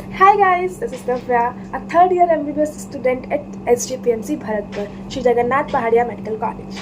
Hi guys, this is Navya, a third year MBBS student at SGPMC Bharatpur, Shri Jagannath Pahadia medical college,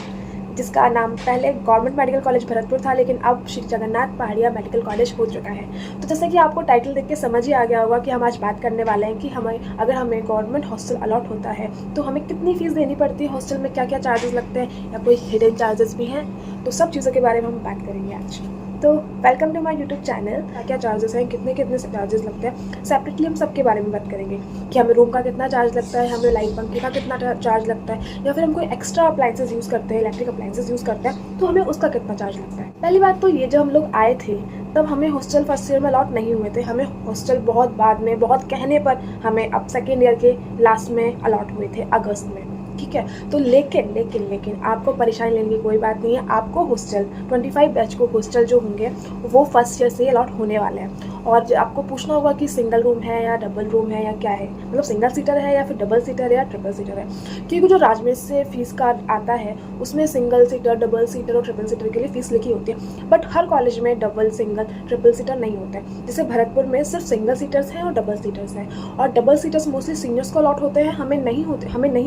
जिसका नाम पहले government medical college Bharatpur था, लेकिन अब श्री जगन्नाथ पहाड़िया मेडिकल कॉलेज हो चुका है। तो जैसे कि आपको टाइटल देख के समझ ही आ गया होगा कि हम आज बात करने वाले हैं कि अगर हमें गवर्नमेंट हॉस्टल अलॉट होता है तो हमें कितनी फ़ीस देनी पड़ती है, हॉस्टल में क्या क्या चार्जेस लगते हैं या कोई हिडन चार्जेस भी हैं। तो सब चीज़ों के बारे में हम बात करेंगे आज। तो welcome to my YouTube channel. क्या क्या चार्जेस हैं, कितने कितने चार्जेस लगते हैं, सेपरेटली हम सबके बारे में बात करेंगे कि हमें रूम का कितना चार्ज लगता है, हमें लाइट पंखे का कितना चार्ज लगता है, या फिर हम कोई एक्स्ट्रा अप्लाइंसेस यूज़ करते हैं, इलेक्ट्रिक अप्लाइंसेस यूज़ करते हैं तो हमें उसका कितना चार्ज लगता है। पहली बात तो ये, जब हम लोग आए थे तब हमें हॉस्टल फर्स्ट ईयर में अलॉट नहीं हुए थे, हमें हॉस्टल बहुत बाद में, बहुत कहने पर हमें अब सेकेंड ईयर के लास्ट में अलॉट हुए थे, अगस्त में। ठीक है, तो लेकिन आपको परेशानी लेने की कोई बात नहीं है। आपको हॉस्टल 25 बैच को हॉस्टल जो होंगे वो फर्स्ट ईयर से अलॉट होने वाले हैं। और आपको पूछना होगा कि सिंगल रूम है या डबल रूम है या क्या है, मतलब सिंगल सीटर है या फिर डबल सीटर है या ट्रिपल सीटर है, क्योंकि जो राजमेश से फीस कार्ड आता है उसमें सिंगल सीटर, डबल सीटर और ट्रिपल सीटर के लिए फ़ीस लिखी होती है। बट हर कॉलेज में डबल, सिंगल, ट्रिपल सीटर नहीं होते हैं। जैसे भरतपुर में सिर्फ सिंगल सीटर्स हैं और डबल सीटर्स हैं, और डबल सीटर्स मोस्टली सीनियर्स को अलॉट होते हैं, हमें नहीं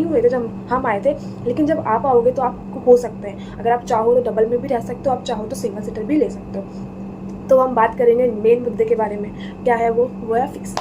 हुए थे जब हम आए थे। लेकिन जब आप आओगे तो आपको हो सकते हैं, अगर आप चाहो तो डबल में भी रह सकते हो, आप चाहो तो सिंगल सीटर भी ले सकते हो। तो हम बात करेंगे मेन मुद्दे के बारे में, क्या है वो है फीस।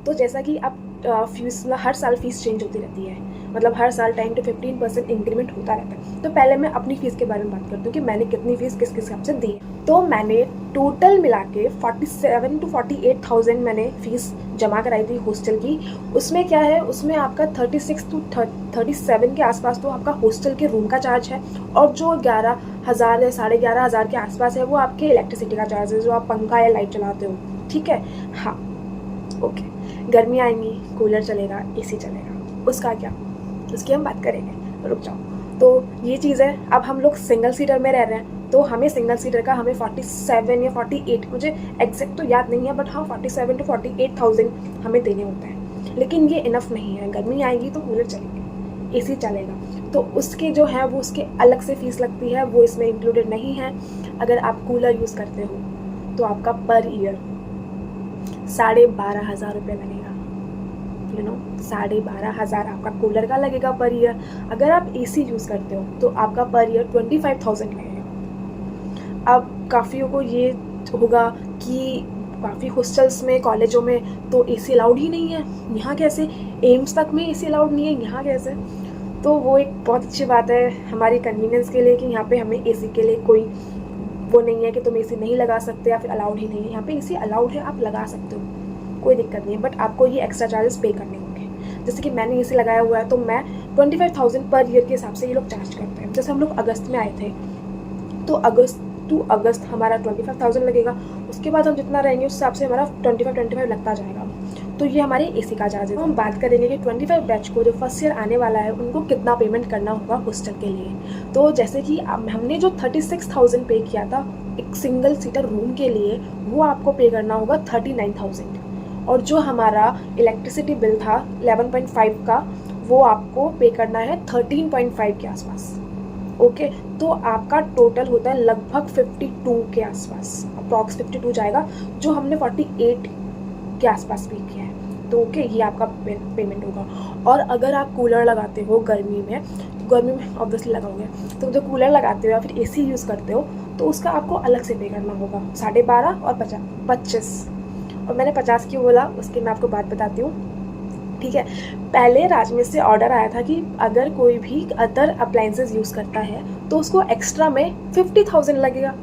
तो जैसा कि आप फीस, हर साल फीस चेंज होती रहती है, मतलब हर साल 10 to 15% इंक्रीमेंट होता रहता है। तो पहले मैं अपनी फ़ीस के बारे में बात करती हूँ कि मैंने कितनी फ़ीस किस हिसाब से दी है। तो मैंने टोटल मिला के 47 to 48,000 मैंने फ़ीस जमा कराई थी हॉस्टल की। उसमें क्या है, उसमें आपका 36 to 37 के आसपास तो आपका हॉस्टल के रूम का चार्ज है, और जो 11,000 या 11,500 के आसपास है वो आपके इलेक्ट्रिसिटी का चार्ज है, जो आप पंखा या लाइट चलाते हो। ठीक है, हाँ ओके। गर्मी आएंगी, कूलर चलेगा, एसी चलेगा, उसका क्या, उसकी हम बात करेंगे, रुक जाओ। तो ये चीज़ है। अब हम लोग सिंगल सीटर में रह रहे हैं, तो हमें सिंगल सीटर का हमें 47 या 48, मुझे एग्जैक्ट तो याद नहीं है, बट हाँ 47 to 48,000 हमें देने होते हैं। लेकिन ये इनफ नहीं है, गर्मी आएगी तो कूलर चलेंगे, एसी चलेगा, तो उसके जो है वो उसके अलग से फीस लगती है, वो इसमें इंक्लूडेड नहीं है। अगर आप कूलर यूज़ करते हो तो आपका पर ईयर 12,500 रुपये लगेगा। 12,500 आपका कूलर का लगेगा पर ईयर। अगर आप एसी यूज़ करते हो तो आपका पर ईयर 25,000 लगेगा। अब काफ़ियों को ये होगा कि काफ़ी हॉस्टल्स में, कॉलेजों में तो एसी अलाउड ही नहीं है, यहाँ कैसे, एम्स तक में एसी अलाउड नहीं है, यहाँ कैसे। तो वो एक बहुत अच्छी बात है हमारी कन्वीनियंस के लिए कि यहाँ पे हमें एसी के लिए कोई वो नहीं है कि तुम एसी नहीं लगा सकते या फिर अलाउड ही नहीं है। यहाँ पे एसी अलाउड है, आप लगा सकते हो, कोई दिक्कत नहीं है, बट आपको ये एक्स्ट्रा चार्जेस पे करने होंगे। जैसे कि मैंने एसी लगाया हुआ है तो मैं 25,000 पर ईयर के हिसाब से ये लोग चार्ज करते हैं। जैसे हम लोग अगस्त में आए थे तो अगस्त टू अगस्त हमारा 25,000 लगेगा, उसके बाद हम जितना रहेंगे उस हिसाब से हमारा 25 लगता जाएगा। तो ये हमारे एसी का चार्ज है। तो हम बात करेंगे कि 25 बैच को जो फर्स्ट ईयर आने वाला है उनको कितना पेमेंट करना होगा हॉस्टल के लिए। तो जैसे कि हमने जो 36,000 पे किया था एक सिंगल सीटर रूम के लिए, वो आपको पे करना होगा 39,000, और जो हमारा इलेक्ट्रिसिटी बिल था 11.5 का, वो आपको पे करना है 13.5 के आसपास। ओके, तो आपका टोटल होता है लगभग 52 के आसपास, अप्रॉक्स 52 जाएगा, जो हमने 48 के आसपास पे किया है। तो ओके, ये आपका पेमेंट होगा। और अगर आप कूलर लगाते हो गर्मी में ऑब्वियसली लगाओगे, तो जब कूलर लगाते हो या फिर एसी यूज़ करते हो तो उसका आपको अलग से पे करना होगा 12.5 और 25। और मैंने 50 क्यों बोला, उसकी मैं आपको बात बताती हूँ। ठीक है, पहले राजमेश से ऑर्डर आया था कि अगर कोई भी अदर अप्लाइंसेस यूज़ करता है तो उसको एक्स्ट्रा में 50,000 लगेगा,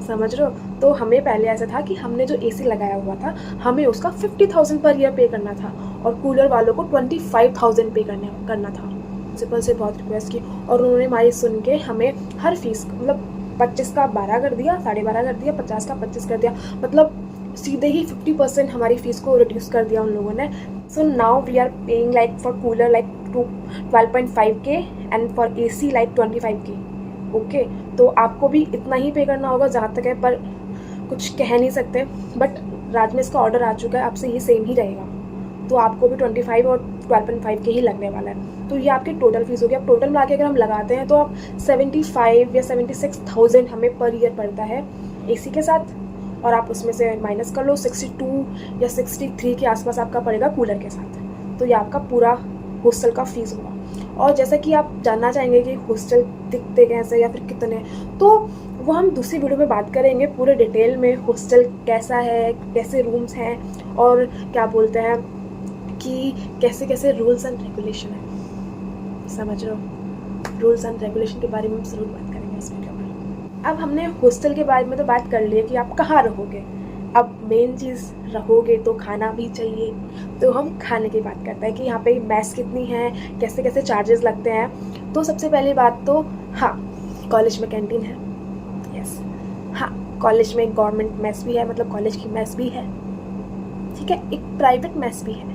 समझ रहे हो। तो हमें पहले ऐसा था कि हमने जो एसी लगाया हुआ था हमें उसका 50,000 पर ईयर पे करना था, और कूलर वालों को 25,000 पे करना था। प्रिंसिपल से बहुत रिक्वेस्ट की और उन्होंने हमारी सुन के हमें हर फीस, मतलब 25 का 12 कर दिया, 12.5 कर दिया, 50 का 25 कर दिया, मतलब सीधे ही 50% हमारी फ़ीस को रिड्यूस कर दिया उन लोगों ने। So now we are paying like for cooler like 12.5K and for AC like 25K। Okay, तो आपको भी इतना ही पे करना होगा जहाँ तक है, पर कुछ कह नहीं सकते। बट राजमेश का ऑर्डर आ चुका है, आपसे ये सेम ही रहेगा, तो आपको भी 25 और 12.5K ही लगने वाला है। तो ये आपकी टोटल फीस होगी। अब टोटल मिला के अगर हम लगाते हैं तो आप 75 या 76,000 हमें पर ईयर पड़ता है एसी के साथ, और आप उसमें से माइनस कर लो 62 या 63 के आसपास आपका पड़ेगा कूलर के साथ। तो ये आपका पूरा हॉस्टल का फ़ीस हुआ। और जैसा कि आप जानना चाहेंगे कि हॉस्टल दिखते कैसे या फिर कितने, तो वो हम दूसरी वीडियो में बात करेंगे पूरे डिटेल में, हॉस्टल कैसा है, कैसे रूम्स हैं और क्या बोलते हैं कि कैसे कैसे रूल्स एंड रेगुलेशन है, समझ रहे हो। रूल्स एंड रेगुलेशन के बारे में हम ज़रूर बात करेंगे इस वीडियो में। अब हमने हॉस्टल के बारे में तो बात कर ली है कि आप कहाँ रहोगे। अब मेन चीज़, रहोगे तो खाना भी चाहिए, तो हम खाने की बात करते हैं कि यहाँ पे मैस कितनी है, कैसे कैसे चार्जेस लगते हैं। तो सबसे पहली बात तो हाँ, कॉलेज में कैंटीन है, यस। हाँ, कॉलेज में गवर्नमेंट मैस भी है, मतलब कॉलेज की मैस भी है, ठीक है। एक प्राइवेट मैस भी है,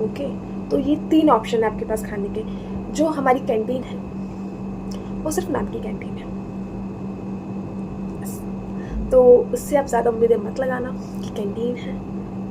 ओके। तो ये 3 ऑप्शन है आपके पास खाने के। जो हमारी कैंटीन है वो सिर्फ नाम की कैंटीन है, तो उससे आप ज़्यादा उम्मीदें मत लगाना कि कैंटीन है,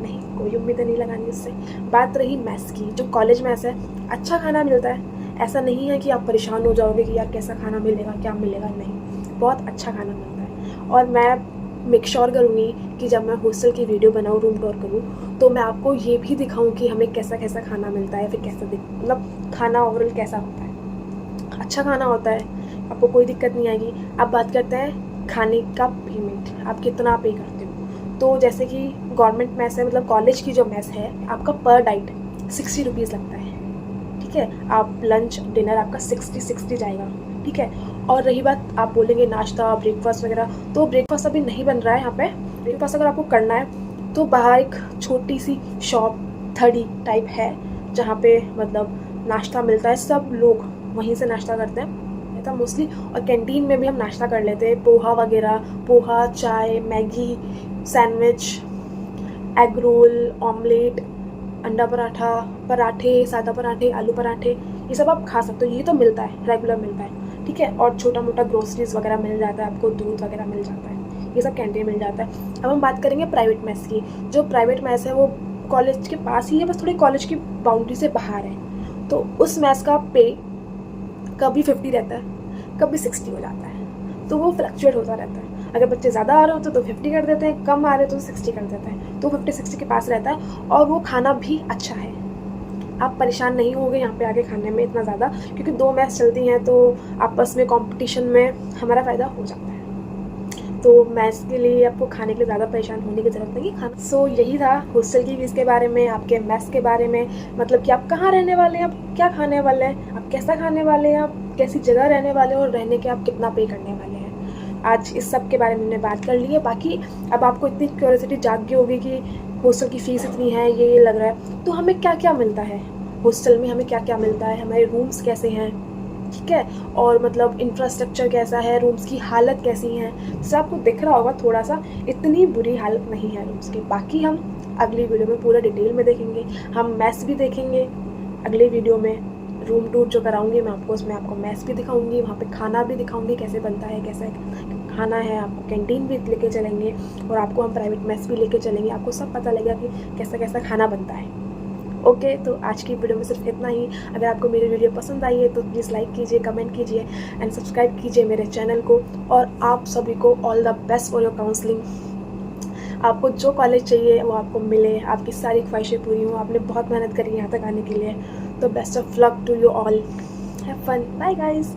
नहीं, कोई उम्मीदें नहीं लगानी उससे। बात रही मैस की, जो कॉलेज मैस है, अच्छा खाना मिलता है, ऐसा नहीं है कि आप परेशान हो जाओगे कि यार कैसा खाना मिलेगा, क्या मिलेगा, नहीं, बहुत अच्छा खाना मिलता है। और मैं मेक श्योर करूँगी कि जब मैं हॉस्टल की वीडियो बनाऊँ, रूम टूर करूँ, तो मैं आपको ये भी दिखाऊँ कि हमें कैसा कैसा खाना मिलता है, फिर कैसा मतलब खाना ओवरऑल कैसा होता है। अच्छा खाना होता है, आपको कोई दिक्कत नहीं आएगी। अब बात करते हैं खाने का पेमेंट, आप कितना पे करते हो। तो जैसे कि गवर्नमेंट मैस है, मतलब कॉलेज की जो मैस है, आपका पर डाइट 60 रुपीज़ लगता है, ठीक है। आप लंच डिनर आपका 60 जाएगा, ठीक है। और रही बात, आप बोलेंगे नाश्ता ब्रेकफास्ट वगैरह, तो ब्रेकफास्ट अभी नहीं बन रहा है यहाँ पे। ब्रेकफास्ट अगर आपको करना है तो बाहर एक छोटी सी शॉप थड़ी टाइप है, जहाँ पे मतलब नाश्ता मिलता है, सब लोग वहीं से नाश्ता करते हैं था मोस्टली। और कैंटीन में भी हम नाश्ता कर लेते हैं, पोहा वगैरह, पोहा, चाय, Maggi, sandwich, egg roll, omelette, अंडा पराठा, पराठे, सादा पराठे, आलू पराठे, ये सब आप खा सकते हो। ये तो मिलता है, रेगुलर मिलता है, ठीक है। और छोटा मोटा ग्रोसरीज वगैरह मिल जाता है आपको, दूध वगैरह मिल जाता है, ये सब कैंटीन मिल जाता है। अब हम बात करेंगे प्राइवेट मैस की। जो प्राइवेट मैस है वो कॉलेज के पास ही है, बस थोड़ी कॉलेज की बाउंड्री से बाहर है। तो उस मैस का पे कभी 50 रहता है, कभी 60 हो जाता है, तो वो फ्लक्चुएट होता रहता है। अगर बच्चे ज़्यादा आ रहे होते तो 50 कर देते हैं, कम आ रहे तो 60 कर देते हैं, तो 50-60 के पास रहता है। और वो खाना भी अच्छा है, आप परेशान नहीं होंगे यहाँ पे आके खाने में इतना ज़्यादा, क्योंकि 2 मैस चलती हैं तो आपस में कंपटीशन में हमारा फ़ायदा हो जाता है। तो मैस के लिए आपको खाने के लिए ज़्यादा परेशान होने की ज़रूरत नहीं खाना। सो यही था हॉस्टल की फीस के बारे में, आपके मैस के बारे में, मतलब कि आप कहाँ रहने वाले हैं, आप क्या खाने वाले हैं, आप कैसा खाने वाले हैं, आप कैसी जगह रहने वाले हैं और रहने के आप कितना पे करने वाले हैं। आज इस सब के बारे में हमने बात कर ली है। बाकी अब आपको इतनी क्यूरियोसिटी जाग गई होगी कि हॉस्टल की फ़ीस इतनी है, ये लग रहा है, तो हमें क्या क्या मिलता है हॉस्टल में, हमें क्या क्या मिलता है, हमारे रूम्स कैसे हैं, ठीक है, और मतलब इंफ्रास्ट्रक्चर कैसा है, रूम्स की हालत कैसी है। जैसे आपको दिख रहा होगा थोड़ा सा, इतनी बुरी हालत नहीं है रूम्स की। बाकी हम अगली वीडियो में पूरा डिटेल में देखेंगे, हम मैस भी देखेंगे अगली वीडियो में। रूम टूर जो कराऊंगी मैं आपको, उसमें आपको मैस भी दिखाऊंगी, वहाँ पे खाना भी दिखाऊंगी कैसे बनता है, कैसा खाना है। आपको कैंटीन भी लेके चलेंगे और आपको हम प्राइवेट मैस भी लेके चलेंगे, आपको सब पता लगेगा कि कैसा कैसा खाना बनता है। ओके, तो आज की वीडियो में सिर्फ इतना ही। अगर आपको मेरी वीडियो पसंद आई है तो प्लीज़ लाइक कीजिए, कमेंट कीजिए एंड सब्सक्राइब कीजिए मेरे चैनल को। और आप सभी को all the best for your counselling. आपको जो कॉलेज चाहिए वो आपको मिले, आपकी सारी ख्वाहिशें पूरी हों। आपने बहुत मेहनत करी यहाँ तक आने के लिए, तो best of luck to you all, have fun, bye guys.